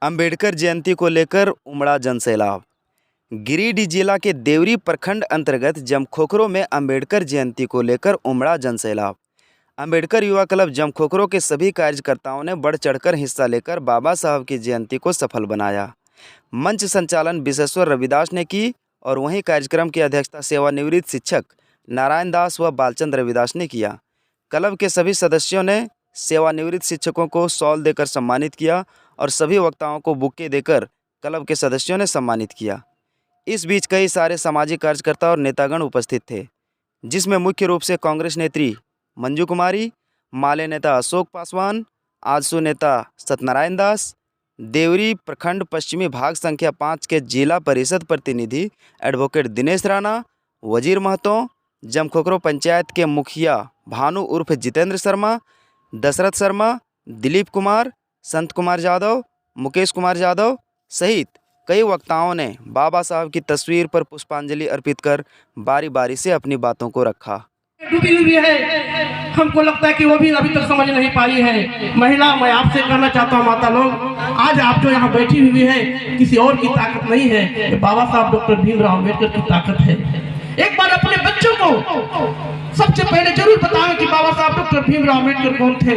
अंबेडकर जयंती को लेकर उमड़ा जनसैलाब। गिरिडीह जिला के देवरी प्रखंड अंतर्गत जमखोखरो में अंबेडकर जयंती को लेकर उमड़ा जनसैलाब। अंबेडकर युवा क्लब जमखोखरो के सभी कार्यकर्ताओं ने बढ़ चढ़कर हिस्सा लेकर बाबा साहब की जयंती को सफल बनाया। मंच संचालन विश्वेश्वर रविदास ने की और वहीं कार्यक्रम की अध्यक्षता सेवानिवृत्त शिक्षक नारायण दास व बालचंद रविदास ने किया। क्लब के सभी सदस्यों ने सेवानिवृत्त शिक्षकों को शॉल देकर सम्मानित किया और सभी वक्ताओं को बुक्के देकर क्लब के सदस्यों ने सम्मानित किया। इस बीच कई सारे सामाजिक कार्यकर्ता और नेतागण उपस्थित थे, जिसमें मुख्य रूप से कांग्रेस नेत्री मंजू कुमारी, माले नेता अशोक पासवान, आजसू नेता सत्यनारायण दास, देवरी प्रखंड पश्चिमी भाग संख्या 5 के जिला परिषद प्रतिनिधि एडवोकेट दिनेश राणा, वजीर महतो, जमखोखरो पंचायत के मुखिया भानु उर्फ जितेंद्र शर्मा, दशरथ शर्मा, दिलीप कुमार, संत कुमार यादव, मुकेश कुमार यादव सहित कई वक्ताओं ने बाबा साहब की तस्वीर पर पुष्पांजलि अर्पित कर बारी बारी से अपनी बातों को रखा। डूबी हुई है, हमको लगता है कि वो भी अभी तक समझ नहीं पाई है। महिला, मैं आपसे कहना चाहता हूँ माता लोग, आज आप जो यहाँ बैठी हुई है किसी और की ताकत नहीं है, ये बाबा साहब डॉक्टर भीमराव अम्बेडकर की ताकत है। एक बार अपने बच्चों को सबसे पहले जरूर बताएं कि बाबा साहब डॉक्टर भीमराव अम्बेडकर कौन थे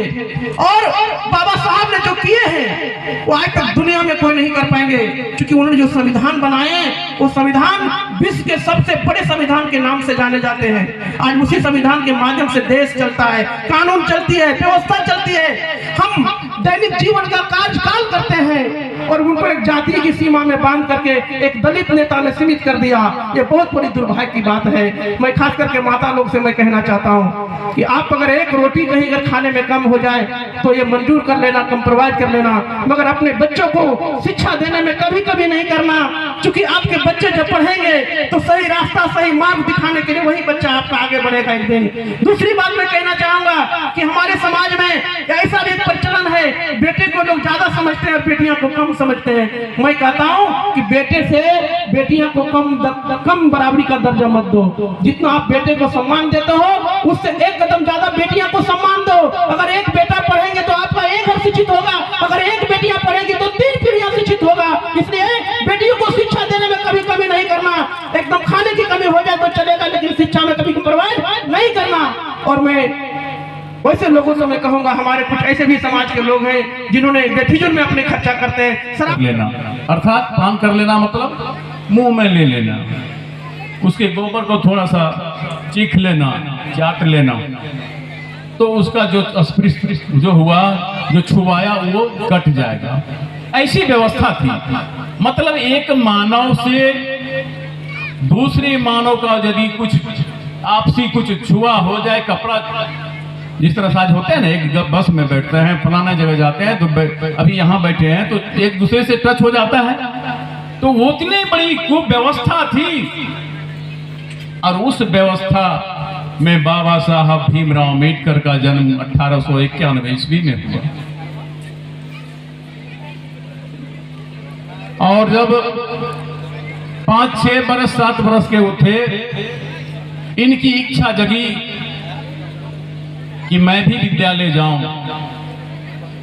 और बाबा साहब ने जो किए हैं वो आज तक दुनिया में कोई नहीं कर पाएंगे, क्योंकि उन्होंने जो संविधान बनाए वो संविधान विश्व के सबसे बड़े संविधान के नाम से जाने जाते हैं। आज उसी संविधान के माध्यम से देश चलता है, कानून चलती है, व्यवस्था चलती है। हम दैनिक जीवन का कार्यकाल करते हैं और उनको एक जाति की सीमा में बांध करके एक दलित नेता ने सीमित कर दिया। ये बहुत बड़ी दुर्भाग्य की बात है। मैं खास करके माता लोग से मैं कहना चाहता हूँ कि आप अगर एक रोटी कहीं अगर खाने में कम हो जाए तो ये मंजूर कर लेना, कंप्रोमाइज कर लेना, मगर अपने बच्चों को शिक्षा देने में कभी कभी नहीं करना, क्योंकि आपके बच्चे जब पढ़ेंगे तो सही रास्ता, सही मार्ग दिखाने के लिए वही बच्चा आपका आगे बढ़ेगा एक दिन। दूसरी बात मैं कहना चाहूंगा कि हमारे समाज में ऐसा भी प्रचलन है, बेटे को लोग ज्यादा समझते हैं और बेटियां को कम समझते हैं। मैं कहता हूं कि बेटे से बेटियां को कम बराबरी का दर्जा मत दो। जितना आप बेटे को सम्मान देते हो उससे एक कदम ज्यादा बेटियां को सम्मान दो। अगर एक बेटा पढ़ेंगे तो आपका एक घर शिक्षित होगा, अगर एक बेटियां पढ़ेंगी तो 3 पीढ़ियां शिक्षित होगा। इसलिए बेटियों को शिक्षा देने में कभी कमी नहीं करना। एकदम खाने की कमी हो जाए तो चलेगा, लेकिन शिक्षा में कभी कॉम्प्रोमाइज नहीं करना। और मैं वैसे लोगों से मैं कहूंगा, हमारे कुछ ऐसे भी समाज के लोग हैं जिन्होंने बेफिजुल में अपने खर्चा करते हैं। शराब लेना अर्थात पान कर लेना मतलब मुंह में ले लेना, उसके गोबर को थोड़ा सा चीख लेना, चाट लेना, तो उसका जो अस्पृश्य जो हुआ, जो छुआया वो कट जाएगा। ऐसी व्यवस्था थी। मतलब एक मानव से दूसरे मानव का यदि कुछ आपसी कुछ छुआ हो जाए, कपड़ा जिस तरह साज होते हैं ना, एक बस में बैठते हैं, फलाना जगह जाते हैं तो अभी यहाँ बैठे हैं तो एक दूसरे से टच हो जाता है, तो वो इतनी बड़ी कुव्यवस्था थी। और उस व्यवस्था में बाबा साहब भीमराव अम्बेडकर का जन्म 1891 ईस्वी में हुआ। और जब 5, 6 बरस 7 बरस के उठे, इनकी इच्छा जगी कि मैं भी विद्यालय जाऊं।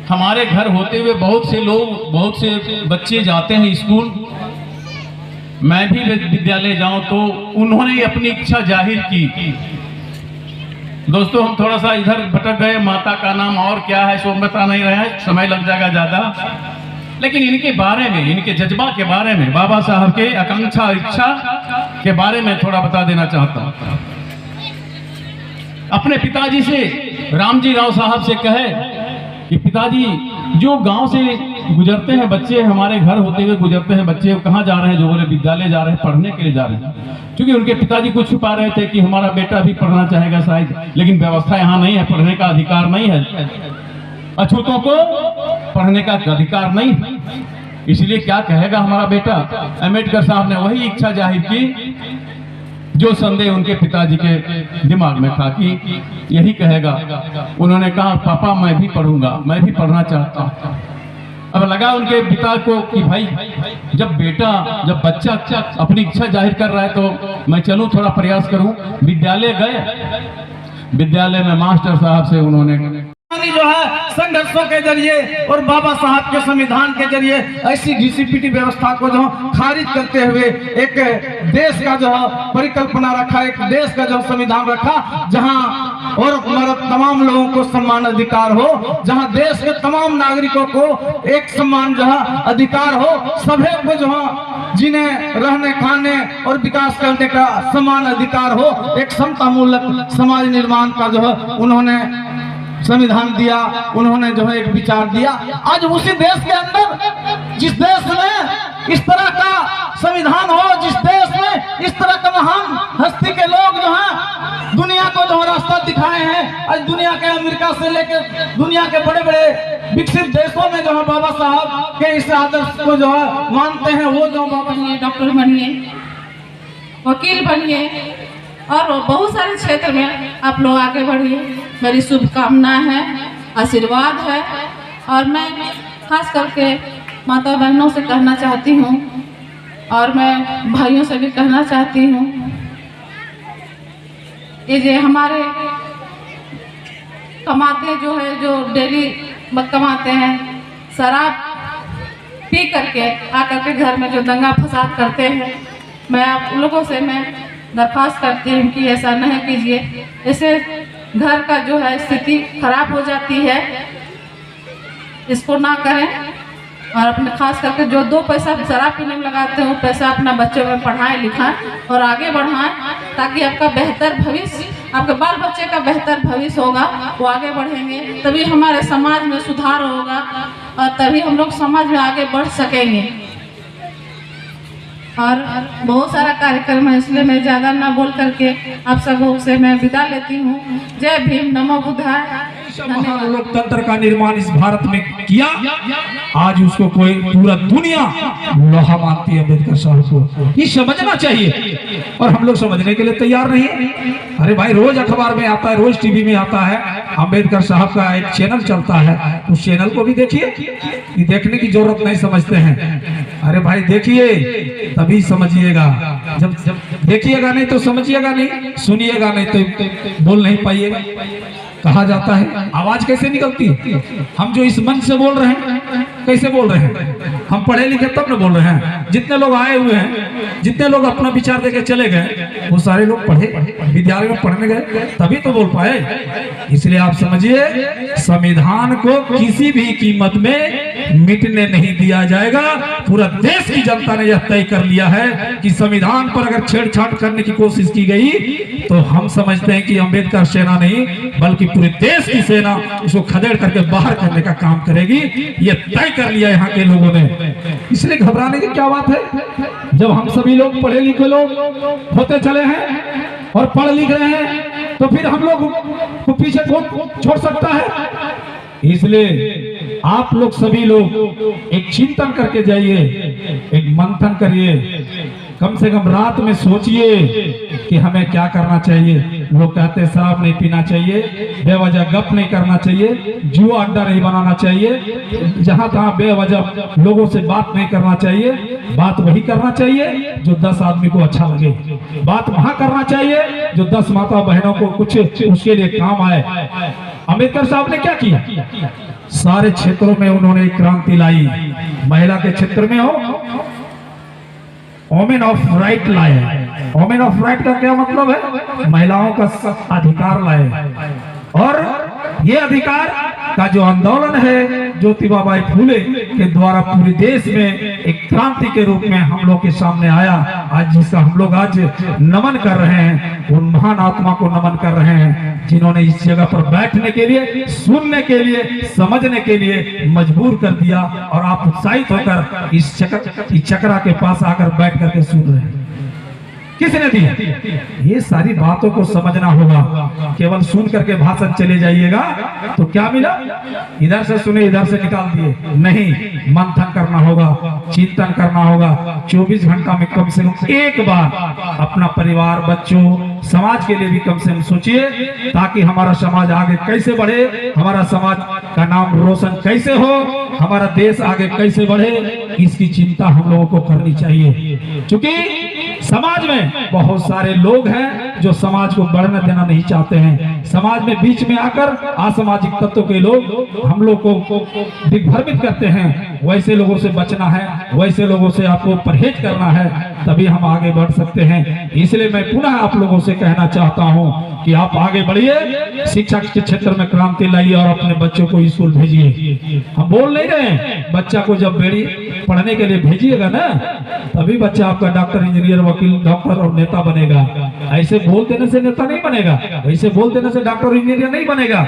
हमारे घर होते हुए बहुत से लोग, बहुत से बच्चे जाते हैं स्कूल, मैं भी विद्यालय जाऊं, तो उन्होंने अपनी इच्छा जाहिर की। दोस्तों, हम थोड़ा सा इधर भटक गए, माता का नाम और क्या है सो बता नहीं रहे हैं, समय लग जाएगा ज्यादा, लेकिन इनके बारे में, इनके जज्बा के बारे में, बाबा साहब के आकांक्षा, इच्छा के बारे में थोड़ा बता देना चाहता हूं। अपने पिताजी से, रामजी राव साहब से कहे कि पिताजी, जो गांव से गुजरते हैं बच्चे, हमारे घर होते हुए गुजरते हैं बच्चे, कहाँ जा रहे हैं? जो बोले विद्यालय जा रहे हैं, पढ़ने के लिए जा रहे हैं। क्योंकि उनके पिताजी कुछ छुपा रहे थे कि हमारा बेटा भी पढ़ना चाहेगा शायद, लेकिन व्यवस्था यहाँ नहीं है, पढ़ने का अधिकार नहीं है, अछूतों को पढ़ने का अधिकार नहीं है, इसलिए क्या कहेगा हमारा बेटा। अम्बेडकर साहब ने वही इच्छा जाहिर की जो संदेह उनके पिताजी के दिमाग में था कि यही कहेगा। उन्होंने कहा, पापा मैं भी पढ़ूंगा, मैं भी पढ़ना चाहता हूँ। अब लगा उनके पिता को कि भाई, जब बच्चा अपनी इच्छा जाहिर कर रहा है तो मैं चलूं, थोड़ा प्रयास करूं। विद्यालय गए, विद्यालय में मास्टर साहब से उन्होंने जो है संघर्षों के जरिए और बाबा साहब के संविधान के जरिए ऐसी घिसी-पिटी व्यवस्था को जो खारिज करते हुए एक देश का जो परिकल्पना रखा, एक देश का जो संविधान रखा जहां और मर्द तमाम लोगों को समान अधिकार हो, जहां देश के तमाम नागरिकों को एक समान जो अधिकार हो, सभी को जो जिन्हें रहने खाने और विकास करने का समान अधिकार हो, एक समता मूलक समाज निर्माण का जो है उन्होंने संविधान दिया, उन्होंने जो है एक विचार दिया। आज उसी देश के अंदर, जिस देश में इस तरह का संविधान हो, जिस देश में इस तरह का महान हस्ती के लोग जो हैं दुनिया को जो रास्ता दिखाए हैं, आज दुनिया के अमेरिका से लेकर दुनिया के बड़े बड़े विकसित देशों में जो है बाबा साहब के इस आदर्श को जो है मानते हैं। वो जो बाबा बनिए, डॉक्टर बनिए, वकील बनिए और बहुत सारे क्षेत्र में आप लोग आगे बढ़िए, मेरी शुभकामना है, आशीर्वाद है। और मैं खास करके माता बहनों से कहना चाहती हूँ और मैं भाइयों से भी कहना चाहती हूँ, ये जो हमारे कमाते जो है, जो डेली कमाते हैं, शराब पी करके आकर के घर में जो दंगा फसाद करते हैं, मैं आप लोगों से मैं दरख्वास्त करती हूँ कि ऐसा नहीं कीजिए। इससे घर का जो है स्थिति खराब हो जाती है, इसको ना करें। और अपने खास करके जो 2 पैसा शराब पीने में लगाते हो, पैसा अपना बच्चों में पढ़ाएं लिखाएं और आगे बढ़ाएं, ताकि आपका बेहतर भविष्य, आपके बाल बच्चे का बेहतर भविष्य होगा, वो आगे बढ़ेंगे, तभी हमारे समाज में सुधार होगा और तभी हम लोग समाज में आगे बढ़ सकेंगे। और बहुत सारा कार्यक्रम है, इसलिए मैं ज़्यादा ना बोल करके आप सबों से मैं विदा लेती हूँ। जय भीम, नमो बुद्धाय। लोकतंत्र का निर्माण इस भारत में किया, आज उसको कोई पूरा दुनिया लोहा मानती है अम्बेडकर साहब को। ये समझना चाहिए और हम लोग समझने के लिए तैयार नहीं है। अरे भाई, रोज अखबार में आता है, रोज टीवी में आता है, अम्बेडकर साहब का एक चैनल चलता है, उस चैनल को भी देखिए। ये देखने की जरूरत नहीं समझते हैं। अरे भाई देखिए, तभी समझिएगा। जब देखिएगा नहीं तो समझिएगा नहीं, सुनिएगा नहीं तो बोल नहीं पाइएगा। कहा जाता है आवाज कैसे निकलती है। हम जो इस मंच से बोल रहे हैं, कैसे बोल रहे हैं? हम पढ़े लिखे तब न बोल रहे हैं। जितने लोग आए हुए हैं, जितने लोग अपना विचार देके चले गए, वो सारे लोग पढ़े, विद्यालय में पढ़ने गए, तभी तो बोल पाए। इसलिए आप समझिए, संविधान को किसी भी कीमत में मिटने नहीं दिया जाएगा। पूरा देश की जनता ने यह तय कर लिया है कि संविधान पर अगर छेड़छाड़ करने की कोशिश की गई तो हम समझते हैं कि अम्बेडकर सेना नहीं बल्कि पूरे देश की सेना उसको खदेड़ करके बाहर करने का काम करेगी। ये तय कर लिया यहाँ के लोगों ने। इसलिए घबराने की क्या बात है। जब हम सभी लोग पढ़े लिखे लोग होते चले हैं और पढ़ लिख रहे हैं, तो फिर हम लोग को पीछे कौन छोड़ सकता है। इसलिए आप लोग सभी लोग एक चिंतन करके जाइए, एक मंथन करिए, कम से कम रात में सोचिए कि हमें क्या करना चाहिए। लोग कहते हैं शराब नहीं पीना चाहिए, बेवजह गप नहीं करना चाहिए, जुआ अड्डा नहीं बनाना चाहिए, जहां तहां बेवजह लोगों से बात नहीं करना चाहिए। बात वही करना चाहिए जो 10 आदमी को अच्छा लगे। बात वहां करना चाहिए जो 10 माता बहनों को कुछ उसके लिए काम आए। अम्बेडकर साहब ने क्या किया? सारे क्षेत्रों में उन्होंने क्रांति लाई। महिला के क्षेत्र में हो, वोमेन ऑफ राइट लाए। वोमेन ऑफ राइट का क्या मतलब है? महिलाओं का अधिकार लाए। और ये अधिकार का जो आंदोलन है ज्योतिबा बाई फूले के द्वारा पूरे देश में एक क्रांति के रूप में हम लोग के सामने आया, आज जिसका हम लोग आज नमन कर रहे हैं, उन महान आत्मा को नमन कर रहे हैं जिन्होंने इस जगह पर बैठने के लिए, सुनने के लिए, समझने के लिए मजबूर कर दिया। और आप उत्साहित होकर इस चक्रा के पास आकर बैठ करके सुन रहे हैं। किसने दिया? ये सारी बातों को समझना होगा। केवल सुन करके भाषण चले जाइएगा तो क्या मिला? इधर से सुने इधर से निकाल दिए, नहीं, मंथन करना होगा, चिंतन करना होगा। 24 घंटा में कम से कम एक बार अपना परिवार, बच्चों, समाज के लिए भी कम से कम सोचिए, ताकि हमारा समाज आगे कैसे बढ़े, हमारा समाज का नाम रोशन कैसे हो, हमारा देश आगे कैसे बढ़े, इसकी चिंता हम लोगों को करनी चाहिए। क्योंकि समाज में बहुत सारे लोग हैं जो समाज को बढ़ने देना नहीं चाहते हैं। समाज में बीच में आकर असामाजिक तत्वों के लोग हम लोग को दिग्भ्रमित करते हैं। वैसे लोगों से बचना है, वैसे लोगों से आपको परहेज करना है, तभी हम आगे बढ़ सकते हैं। इसलिए मैं पुनः आप लोगों से कहना चाहता हूं कि आप आगे बढ़िए, शिक्षा के क्षेत्र में क्रांति लाइए और अपने बच्चों को स्कूल भेजिए। हम बोल नहीं रहे, बच्चा को जब पढ़ने के लिए भेजिएगा ना, तभी बच्चा आपका डॉक्टर, इंजीनियर, वकील, डॉक्टर और नेता बनेगा। ऐसे बोल देने से नेता नहीं बनेगा, ऐसे बोल देने से डॉक्टर, इंजीनियर नहीं बनेगा।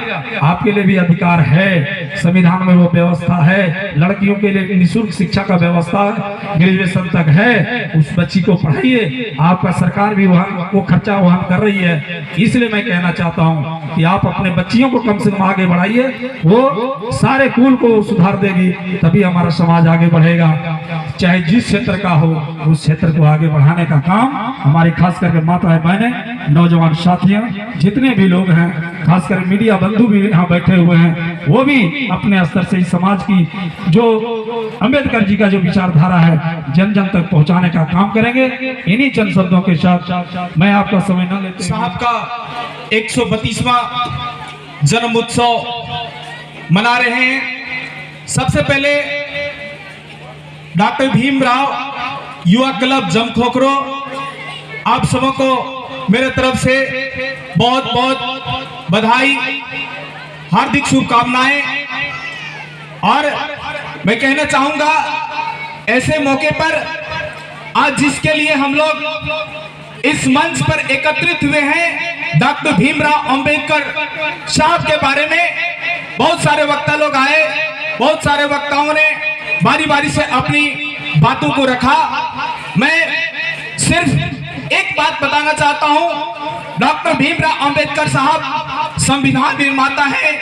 आपके लिए भी अधिकार है, संविधान में वो व्यवस्था है, लड़कियों के लिए निःशुल्क शिक्षा का व्यवस्था ग्रेजुएशन तक है। उस बच्ची को पढ़ाइए, आपका सरकार भी वो खर्चा वहन कर रही है। इसलिए मैं कहना चाहता हूं कि आप अपने बच्चियों को कम से कम आगे बढ़ाइए, वो सारे कुल को सुधार देगी, तभी हमारा समाज आगे बढ़ेगा। चाहे जिस क्षेत्र का हो, उस क्षेत्र को आगे बढ़ाने का काम हमारी खास करके माताएं, बहनें, नौजवान साथियों, जितने भी लोग हैं, खासकर मीडिया बंधु भी यहाँ बैठे हुए हैं, वो भी अपने स्तर से इस समाज की जो अंबेडकर जी का जो विचारधारा है जन जन तक पहुंचाने का काम करेंगे। इन्हीं चंद शब्दों के साथ मैं आपका समय न लेते साहब का 132वां जन्म उत्सव मना रहे हैं। सबसे पहले डॉक्टर भीमराव युवा क्लब जमखोखरो, आप सबों को मेरे तरफ से बहुत बहुत बधाई, हार्दिक शुभकामनाएं। और मैं कहना चाहूंगा, ऐसे मौके पर आज जिसके लिए हम लोग इस मंच पर एकत्रित हुए हैं, डॉक्टर भीमराव अंबेडकर साहब के बारे में बहुत सारे वक्ता लोग आए, बहुत सारे वक्ताओं ने बारी बारी से अपनी बातों को रखा। मैं सिर्फ एक बात बताना चाहता हूं, डॉक्टर भीमराव अंबेडकर साहब संविधान निर्माता हैं।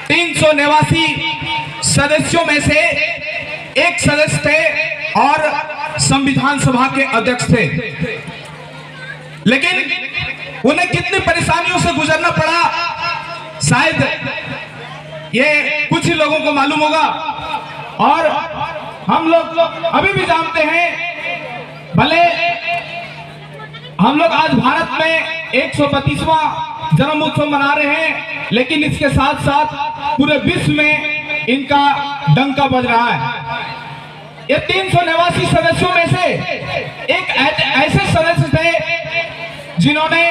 389 सदस्यों में से एक सदस्य थे और संविधान सभा के अध्यक्ष थे, लेकिन उन्हें कितनी परेशानियों से गुजरना पड़ा, शायद ये कुछ ही लोगों को मालूम होगा। और हम लोग अभी भी जानते हैं, भले हम लोग आज भारत में 132वां जन्म उत्सव मना रहे हैं, लेकिन इसके साथ साथ पूरे विश्व में इनका डंका बज रहा है। ये 389 सदस्यों में से एक ऐसे सदस्य थे जिन्होंने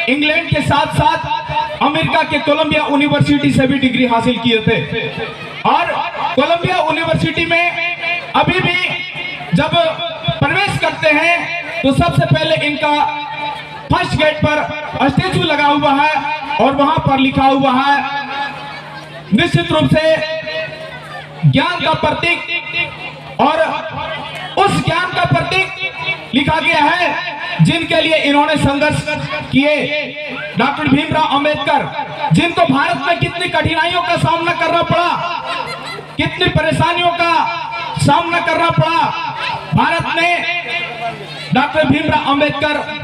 इंग्लैंड के साथ साथ अमेरिका के कोलंबिया यूनिवर्सिटी से भी डिग्री हासिल किए थे। और कोलंबिया यूनिवर्सिटी में अभी भी जब प्रवेश करते हैं तो सबसे पहले इनका फर्स्ट गेट पर स्टैचू लगा हुआ है और वहां पर लिखा हुआ है, निश्चित रूप से ज्ञान का प्रतीक। और उस ज्ञान का प्रतीक लिखा गया है जिनके लिए इन्होंने संघर्ष किए, डॉक्टर भीमराव अंबेडकर, जिनको भारत में कितनी कठिनाइयों का सामना करना पड़ा, कितनी परेशानियों का सामना करना पड़ा। भारत में डॉक्टर भीमराव अंबेडकर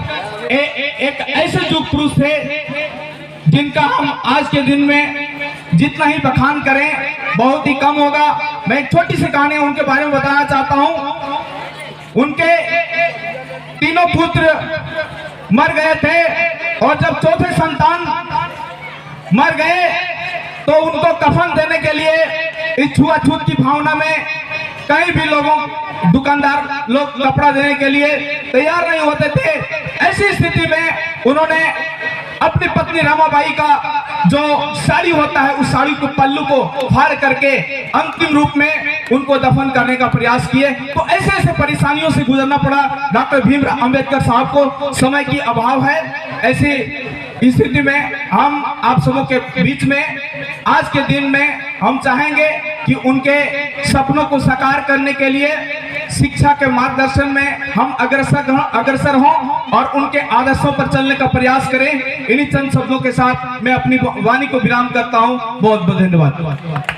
एक ऐसे युग पुरुष थे जिनका हम आज के दिन में जितना ही बखान करें बहुत ही कम होगा। मैं एक छोटी सी कहानी उनके बारे में बताना चाहता हूं। उनके तीनों पुत्र मर गए थे और जब चौथे संतान मर गए तो उनको कफन देने के लिए इस छुआछूत की भावना में कई भी लोगों, दुकानदार लोग कपड़ा देने के लिए तैयार नहीं होते थे। ऐसी स्थिति में उन्होंने अपनी पत्नी रमाबाई का जो साड़ी होता है उस साड़ी को, पल्लू को फाड़ करके अंतिम रूप में उनको दफन करने का प्रयास किए। तो ऐसे ऐसे परेशानियों से गुजरना पड़ा डॉक्टर भीमराव अंबेडकर साहब को। समय की अभाव है, ऐसी स्थिति में हम आप सबों के बीच में आज के दिन में हम चाहेंगे कि उनके सपनों को साकार करने के लिए शिक्षा के मार्गदर्शन में हम अग्रसर हों और उनके आदर्शों पर चलने का प्रयास करें। इन्हीं चंद शब्दों के साथ मैं अपनी वाणी को विराम करता हूं। बहुत बहुत धन्यवाद।